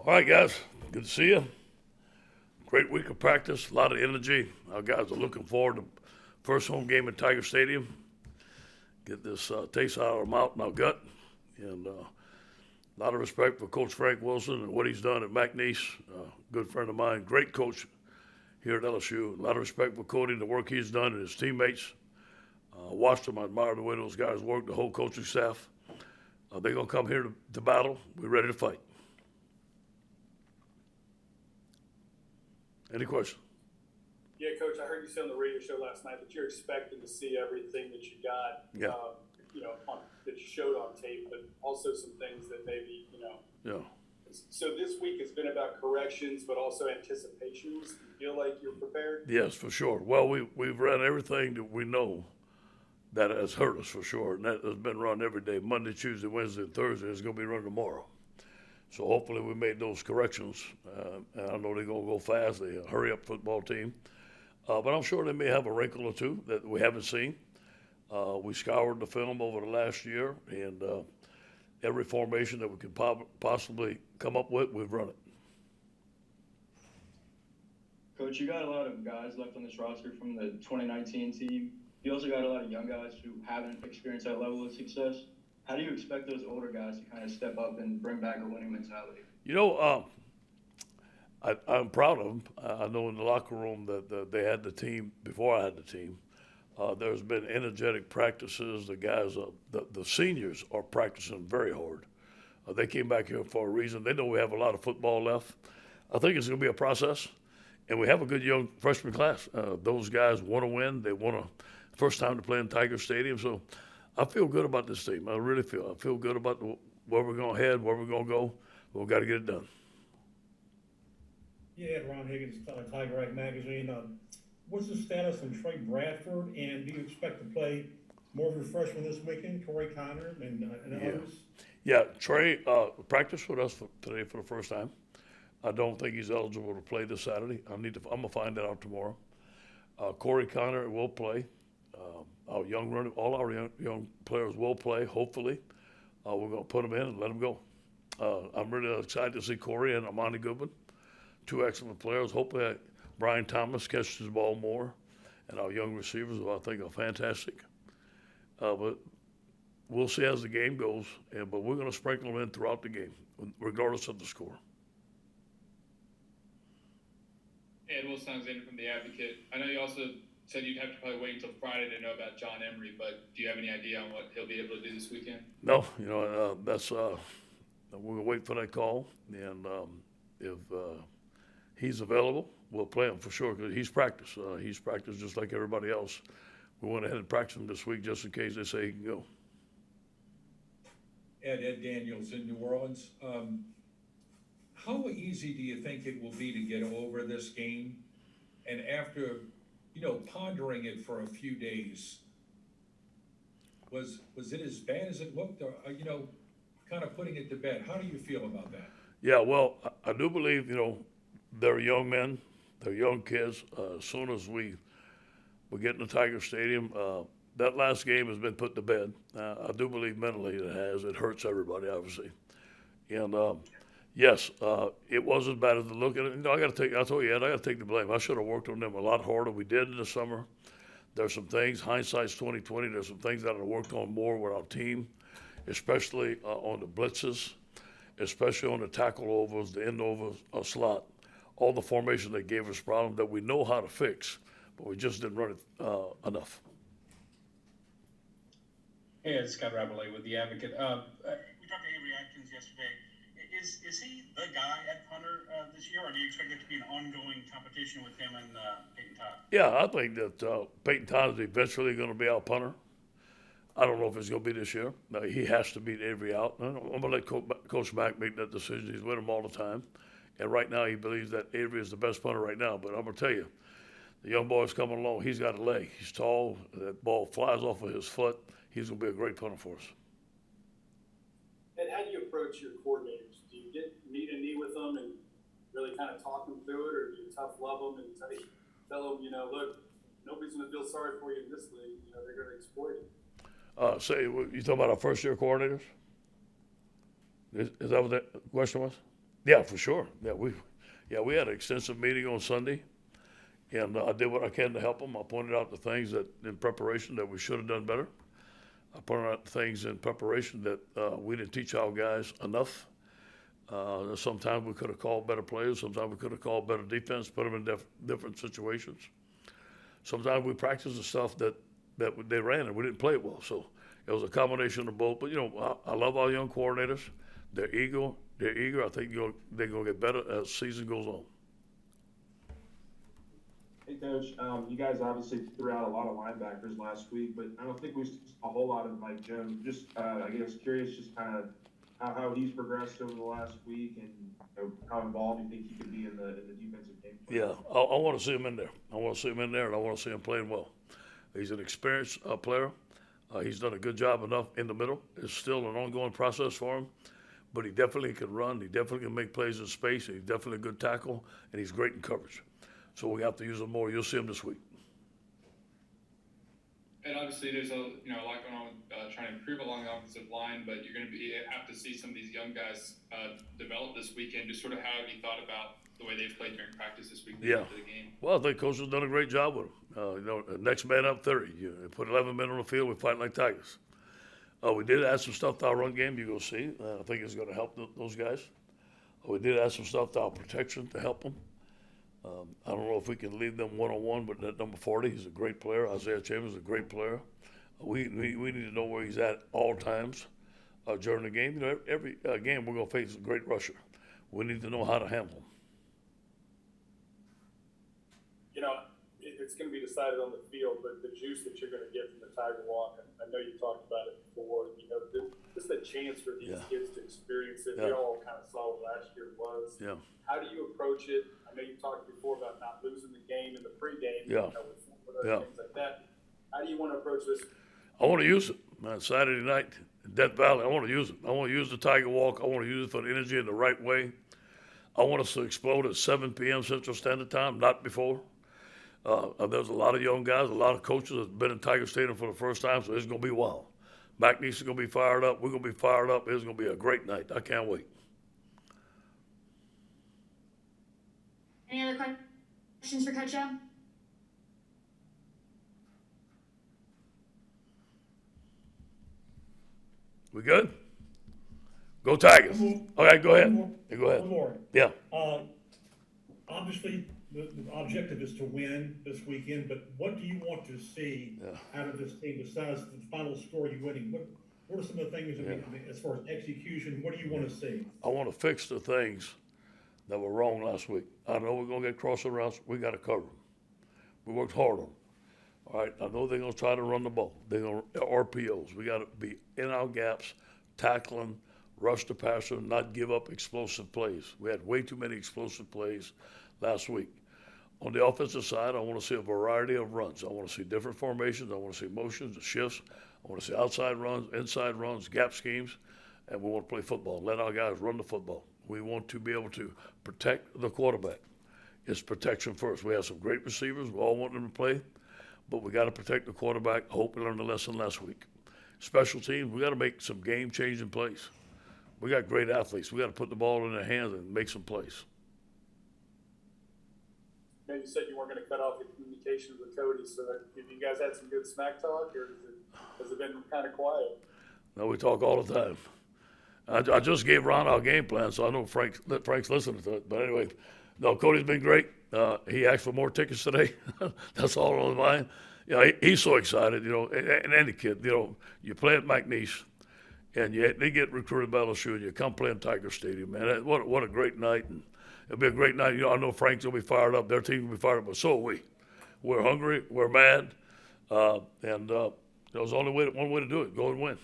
All right, guys. Good to see you. Great week of practice. A lot of energy. Our guys are looking forward to first home game at Tiger Stadium. Get this taste out of our mouth and our gut. And a lot of respect for Coach Frank Wilson and what he's done at McNeese. Good friend of mine. Great coach here at LSU. A lot of respect for Cody and the work he's done and his teammates. Watched them. I admire the way those guys work, the whole coaching staff. They're going to come here to battle. We're ready to fight. Any questions? Yeah, Coach, I heard you say on the radio show last night that you're expecting to see everything that you got, that you showed on tape, but also some things that maybe, Yeah. So this week has been about corrections, but also anticipations. Do you feel like you're prepared? Yes, for sure. Well, we've run everything that we know that has hurt us for sure, and that has been run every day, Monday, Tuesday, Wednesday, and Thursday. It's going to be run tomorrow. So hopefully we made those corrections. And I know they're going to go fast. They're a hurry-up football team. But I'm sure they may have a wrinkle or two that we haven't seen. We scoured the film over the last year, and every formation that we could possibly come up with, we've run it. Coach, you got a lot of guys left on this roster from the 2019 team. You also got a lot of young guys who haven't experienced that level of success. How do you expect those older guys to kind of step up and bring back a winning mentality? I'm proud of them. I know in the locker room that they had the team before I had the team. There's been energetic practices. The guys, the seniors are practicing very hard. They came back here for a reason. They know we have a lot of football left. I think it's going to be a process, and we have a good young freshman class. Those guys want to win. They want to first time to play in Tiger Stadium. So I feel good about this team. I really feel. I feel good about where we're going to head, where we're going to go. But we've got to get it done. Yeah, Ron Higgins, Tiger Eye Magazine. What's the status on Trey Bradford, and do you expect to play more of your freshmen this weekend, Corey Connor and others? Yeah, Trey practiced with us today for the first time. I don't think he's eligible to play this Saturday. I'm gonna find that out tomorrow. Corey Connor will play. All our young players will play. Hopefully, we're gonna put them in and let them go. I'm really excited to see Corey and Amani Goodwin, two excellent players. Hopefully, Brian Thomas catches the ball more, and our young receivers, who I think are fantastic. But we'll see as the game goes. But we're going to sprinkle them in throughout the game, regardless of the score. Ed Wilson Alexander from The Advocate. I know you also said you'd have to probably wait until Friday to know about John Emery, but do you have any idea on what he'll be able to do this weekend? No, that's we're going to wait for that call, and if he's available, we'll play him for sure because he's practiced. He's practiced just like everybody else. We went ahead and practiced him this week just in case they say he can go. Ed Daniels in New Orleans. How easy do you think it will be to get over this game? And after, pondering it for a few days, was it as bad as it looked? Or, kind of putting it to bed. How do you feel about that? Yeah, well, I do believe, they're young men, they're young kids. As soon as we get in the Tiger Stadium, that last game has been put to bed. I do believe mentally it has. It hurts everybody, obviously. And yes, it was as bad as it looked. And I got to take the blame. I should have worked on them a lot harder. We did in the summer. There's some things, hindsight's 20/20. There's some things that I worked on more with our team, especially on the blitzes, especially on the tackle overs, the end over slot. All the formation that gave us problems that we know how to fix, but we just didn't run it enough. Hey, it's Scott Rabelais with The Advocate. We talked to Avery Atkins yesterday. Is he the guy at punter this year, or do you expect it to be an ongoing competition with him and Peyton Todd? Yeah, I think that Peyton Todd is eventually going to be our punter. I don't know if it's going to be this year. No, he has to beat Avery out. I'm going to let Coach Mack make that decision. He's with him all the time. And right now he believes that Avery is the best punter right now. But I'm going to tell you, the young boy's coming along. He's got a leg. He's tall. That ball flies off of his foot. He's going to be a great punter for us. And how do you approach your coordinators? Do you meet a knee with them and really kind of talk them through it, or do you tough love them and tell them, look, nobody's going to feel sorry for you in this league. They're going to exploit it. You talking about our first-year coordinators? Is that what that question was? Yeah, for sure. We had an extensive meeting on Sunday, and I did what I can to help them. I pointed out the things that in preparation that we should have done better. I pointed out the things in preparation that we didn't teach our guys enough. Sometimes we could have called better plays. Sometimes we could have called better defense, put them in different situations. Sometimes we practiced the stuff that they ran and we didn't play it well. So it was a combination of both. But, I love our young coordinators. They're eager. I think they're going to get better as the season goes on. Hey, Coach, you guys obviously threw out a lot of linebackers last week, but I don't think we saw a whole lot of Mike Jones. Just, I guess, curious just kind of how he's progressed over the last week and how involved you think he could be in the defensive game plan. Yeah, I want to see him in there. I want to see him in there, and I want to see him playing well. He's an experienced player. He's done a good job enough in the middle. It's still an ongoing process for him, but he definitely can run. He definitely can make plays in space. He's definitely a good tackle, and he's great in coverage. So we have to use him more. You'll see him this week. And obviously, there's a lot going on with trying to improve along the offensive line, but you're going to have to see some of these young guys develop this weekend. Just sort of how have you thought about the way they've played during practice this week Yeah. after the game? Well, I think coach has done a great job with them. Next man up 30. You put 11 men on the field, we fight like tigers. We did add some stuff to our run game. You go see. I think it's going to help those guys. We did add some stuff to our protection to help them. I don't know if we can leave them one-on-one, but that number 40, he's a great player. Isaiah Chambers is a great player. We need to know where he's at all times during the game. Every game we're going to face a great rusher. We need to know how to handle him. It's going to be decided on the field, but the juice that you're going to get from the Tiger Walk, I know you talked about it before, just a chance for these kids to experience it. We all kind of saw what last year was. Yeah. How do you approach it? I know you talked before about not losing the game in the pregame, with things like that. How do you want to approach this? I want to use it. Saturday night in Death Valley, I want to use it. I want to use the Tiger Walk. I want to use it for the energy in the right way. I want us to explode at 7 p.m. Central Standard Time, not before. There's a lot of young guys, a lot of coaches that have been in Tiger Stadium for the first time, so it's going to be wild. McNeese is going to be fired up. We're going to be fired up. It's going to be a great night. I can't wait. Any other questions for Coach Joe? We good? Go Tigers. Okay, go ahead. Go ahead. One more. Yeah. Obviously, the objective is to win this weekend, but what do you want to see out of this team besides the final score you winning? What are some of the things, as far as execution, what do you want to see? I want to fix the things that were wrong last week. I know we're going to get crossing routes. We got to cover them. We worked hard on them. All right, I know they're going to try to run the ball. They're going to RPOs. We got to be in our gaps, tackling, rush the passer, not give up explosive plays. We had way too many explosive plays last week. On the offensive side, I want to see a variety of runs. I want to see different formations. I want to see motions, shifts. I want to see outside runs, inside runs, gap schemes, and we want to play football. Let our guys run the football. We want to be able to protect the quarterback. It's protection first. We have some great receivers. We all want them to play, but we got to protect the quarterback. I hope we learned the lesson last week. Special teams, we got to make some game-changing plays. We got great athletes. We got to put the ball in their hands and make some plays. You said you weren't going to cut off the communication with Cody, so have you guys had some good smack talk, or has it been kind of quiet? No, we talk all the time. I just gave Ron our game plan, so I know Frank's listening to it. But anyway, no, Cody's been great. He asked for more tickets today. That's all on his mind. He's so excited, and any kid, you play at McNeese, and they get recruited by LSU, and you come play in Tiger Stadium, man. What a great night. And it'll be a great night. I know Frank's going to be fired up. Their team will be fired up, but so are we. We're hungry. We're mad. And there's only one way to do it. Go and win.